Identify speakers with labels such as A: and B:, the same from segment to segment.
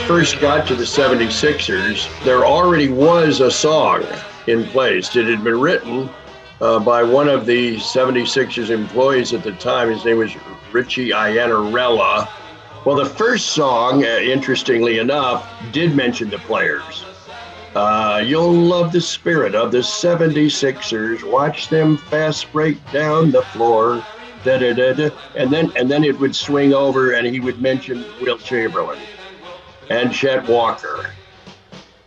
A: first got to the 76ers, there already was a song in place. It had been written by one of the 76ers employees at the time. His name was Richie Iannarella. Well, the first song, interestingly enough, did mention the players. You'll love the spirit of the 76ers. Watch them fast break down the floor. Da, da, da, da. And then it would swing over and he would mention Wilt Chamberlain and Chet Walker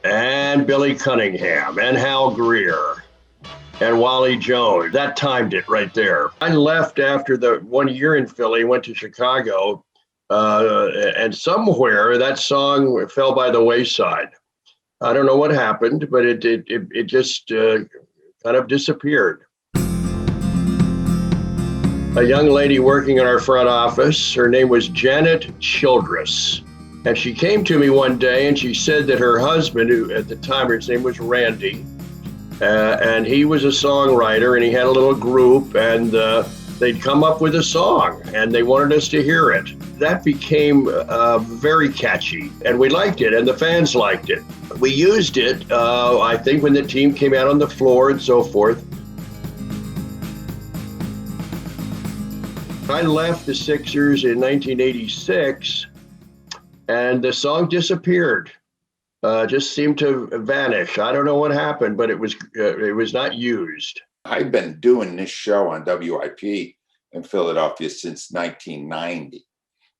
A: and Billy Cunningham and Hal Greer and Wally Jones. That timed it right there. I left after the 1 year in Philly, went to Chicago, and somewhere that song fell by the wayside. I don't know what happened, but it just kind of disappeared. A young lady working in our front office, her name was Janet Childress. And she came to me one day and she said that her husband, who at the time his name was Randy, and he was a songwriter and he had a little group and they'd come up with a song and they wanted us to hear it. That became very catchy and we liked it and the fans liked it. We used it, I think, when the team came out on the floor and so forth. I left the Sixers in 1986 and the song disappeared. Just seemed to vanish. I don't know what happened, but it was not used.
B: I've been doing this show on WIP in Philadelphia since 1990,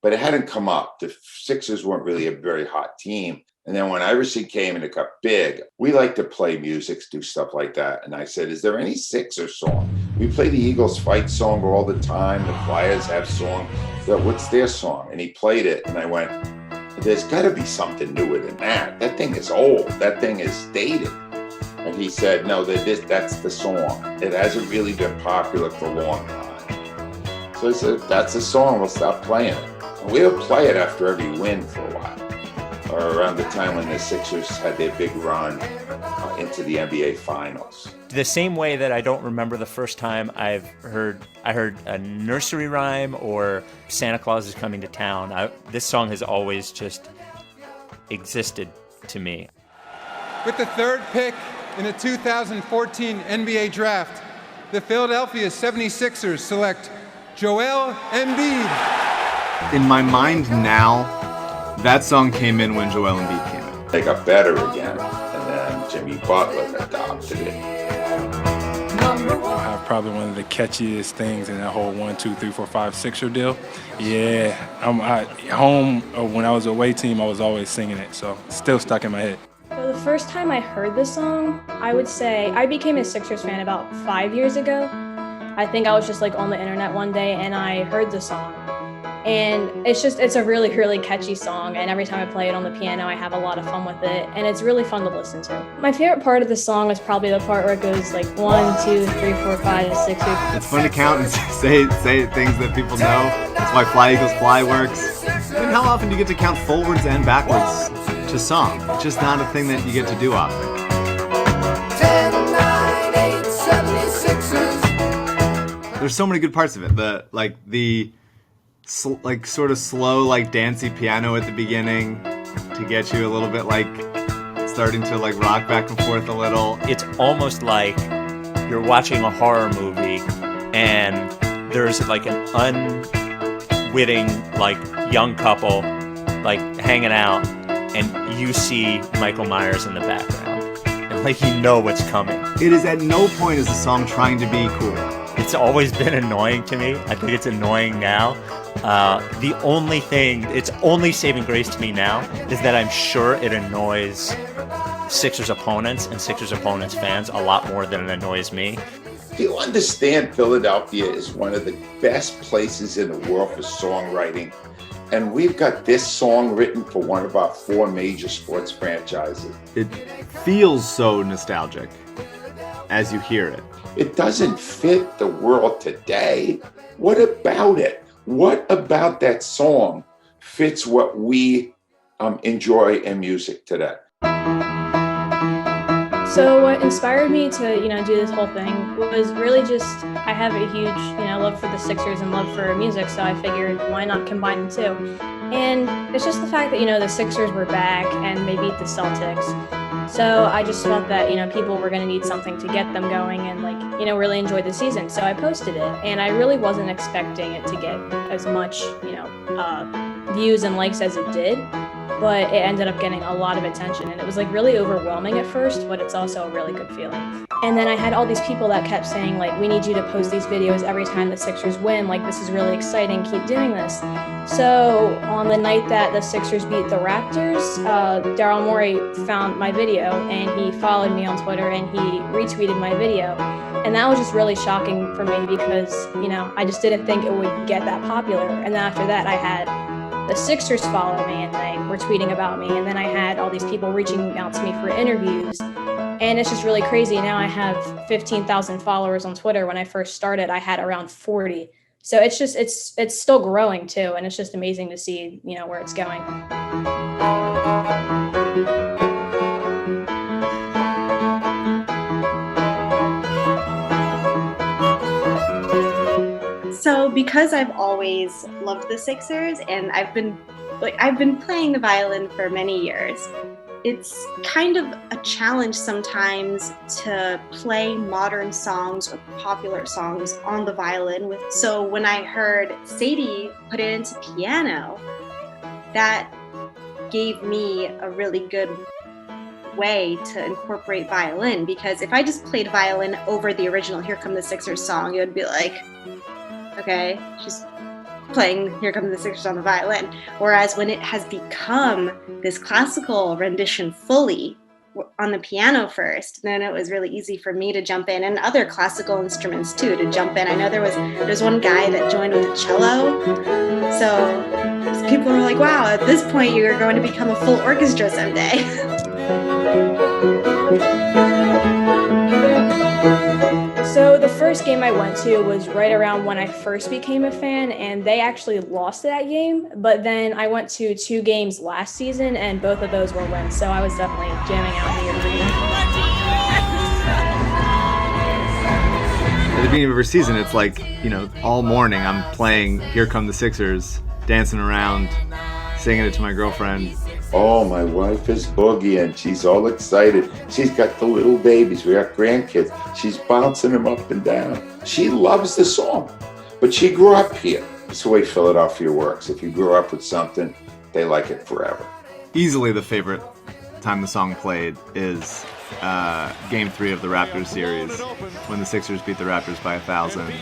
B: but it hadn't come up. The Sixers weren't really a very hot team. And then when Iverson came and it got big, we like to play music, do stuff like that. And I said, is there any Sixers song? We play the Eagles fight song all the time. The Flyers have song. What's their song? And he played it. And I went, there's got to be something newer than that. That thing is old. That thing is dated. And he said, no, that's the song. It hasn't really been popular for a long time. So I said, that's the song. We'll stop playing it. And we'll play it after every win for a while. Or around the time when the Sixers had their big run into the NBA Finals.
C: The same way that I don't remember the first time I heard a nursery rhyme or Santa Claus is coming to town. This song has always just existed to me.
D: With the third pick in the 2014 NBA Draft, the Philadelphia 76ers select Joel Embiid.
E: In my mind now, that song came in when Joel Embiid came in.
B: They got better again, and then Jimmy Butler adopted it.
F: I have probably one of the catchiest things in that whole 1, 2, 3, 4, 5, 6er deal. Yeah, home when I was a away team, I was always singing it, so it's still stuck in my head.
G: So the first time I heard this song, I would say I became a Sixers fan about 5 years ago. I think I was just like on the internet one day and I heard the song. And it's a really, really catchy song. And every time I play it on the piano, I have a lot of fun with it. And it's really fun to listen to. My favorite part of the song is probably the part where it goes like 1, 2, 3, 4, 5, 6.
E: It's fun to count and say things that people know. That's why Fly Eagles Fly works. I mean, how often do you get to count forwards and backwards to song? It's just not a thing that you get to do often.
H: 10, 9, 8, 76ers.
E: There's so many good parts of it. The sort of slow, like dancey piano at the beginning to get you a little bit like starting to like rock back and forth a little.
C: It's almost like you're watching a horror movie and there's like an unwitting like young couple like hanging out and you see Michael Myers in the background and like you know what's coming.
E: It is at no point is the song trying to be cool.
C: It's always been annoying to me. I think it's annoying now. The only thing, it's only saving grace to me now is that I'm sure it annoys Sixers opponents and Sixers opponents fans a lot more than it annoys me.
B: Do you understand Philadelphia is one of the best places in the world for songwriting? And we've got this song written for one of our 4 major sports franchises.
E: It feels so nostalgic as you hear it.
B: It doesn't fit the world today. What about it? What about that song fits what we enjoy in music today?
G: So what inspired me to, do this whole thing was really just, I have a huge, love for the Sixers and love for music, so I figured why not combine the two? And it's just the fact that, the Sixers were back and they beat the Celtics. So I just felt that, people were going to need something to get them going and really enjoy the season. So I posted it, and I really wasn't expecting it to get as much, views and likes as it did. But it ended up getting a lot of attention, and it was really overwhelming at first, but it's also a really good feeling. And then I had all these people that kept saying we need you to post these videos every time the Sixers win, this is really exciting, keep doing this. So on the night that the Sixers beat the Raptors, Daryl Morey found my video, and he followed me on Twitter, and he retweeted my video. And that was just really shocking for me because, I just didn't think it would get that popular. And then after that, I had the Sixers follow me, and they were tweeting about me, and then I had all these people reaching out to me for interviews, and it's just really crazy. Now I have 15,000 followers on Twitter. When I first started, I had around 40. So it's just it's still growing too, and it's just amazing to see where it's going.
I: So because I've always loved the Sixers and I've been playing the violin for many years, it's kind of a challenge sometimes to play modern songs or popular songs on the violin. So when I heard Sadie put it into piano, that gave me a really good way to incorporate violin, because if I just played violin over the original Here Come the Sixers song, it would be okay, she's playing Here Come the Sixers on the violin. Whereas when it has become this classical rendition fully on the piano first, then it was really easy for me to jump in, and other classical instruments too, to jump in. I know there's one guy that joined with a cello. So people were like, wow, at this point you're going to become a full orchestra someday.
G: So the first game I went to was right around when I first became a fan, and they actually lost that game. But then I went to 2 games last season, and both of those were wins. So I was definitely jamming out in the arena.
E: At the beginning of every season, it's all morning I'm playing Here Come the Sixers, dancing around, singing it to my girlfriend.
B: Oh, my wife is Boogie, and she's all excited. She's got the little babies. We got grandkids. She's bouncing them up and down. She loves the song, but she grew up here. It's the way Philadelphia works. If you grew up with something, they like it forever.
E: Easily the favorite time the song played is Game 3 of the Raptors series, when the Sixers beat the Raptors by 1,000.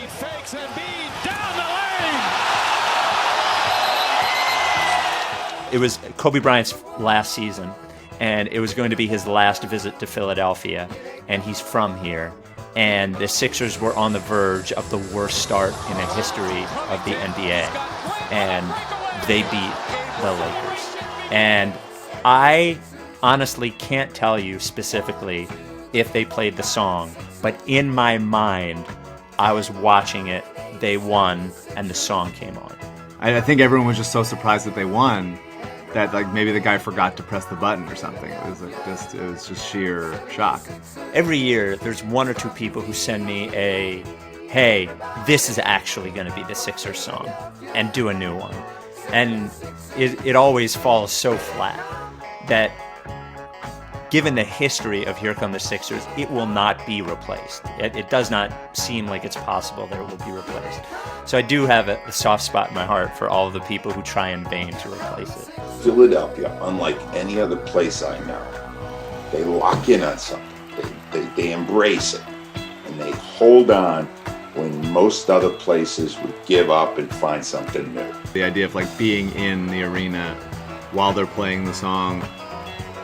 C: It was Kobe Bryant's last season, and it was going to be his last visit to Philadelphia, and he's from here. And the Sixers were on the verge of the worst start in the history of the NBA, and they beat the Lakers. And I honestly can't tell you specifically if they played the song, but in my mind, I was watching it, they won, and the song came on.
E: I think everyone was just so surprised that they won that maybe the guy forgot to press the button or something. It was just sheer shock.
C: Every year, there's 1 or 2 people who send me a, hey, this is actually going to be the Sixers song, and do a new one. And it always falls so flat that given the history of Here Come the Sixers, it will not be replaced. It does not seem like it's possible that it will be replaced. So I do have a soft spot in my heart for all of the people who try in vain to replace it.
B: Philadelphia, unlike any other place I know, they lock in on something. They embrace it, and they hold on when most other places would give up and find something new.
E: The idea of being in the arena while they're playing the song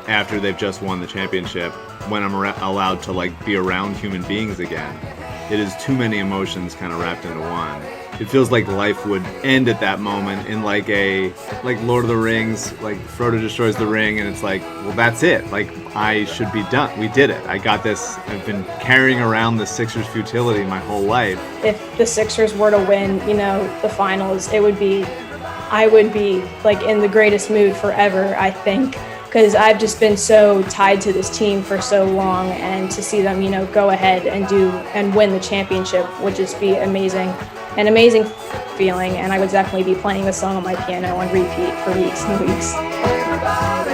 E: after they've just won the championship, when I'm allowed to be around human beings again, it is too many emotions kind of wrapped into one. It feels like life would end at that moment in like Lord of the Rings, Frodo destroys the ring, and it's well, that's it. I should be done. We did it. I got this. I've been carrying around the Sixers' futility my whole life.
G: If the Sixers were to win, the finals, I would be in the greatest mood forever, I think. Because I've just been so tied to this team for so long, and to see them, go ahead and win the championship would just be amazing. An amazing feeling, and I would definitely be playing the song on my piano on repeat for weeks and weeks.
H: Everybody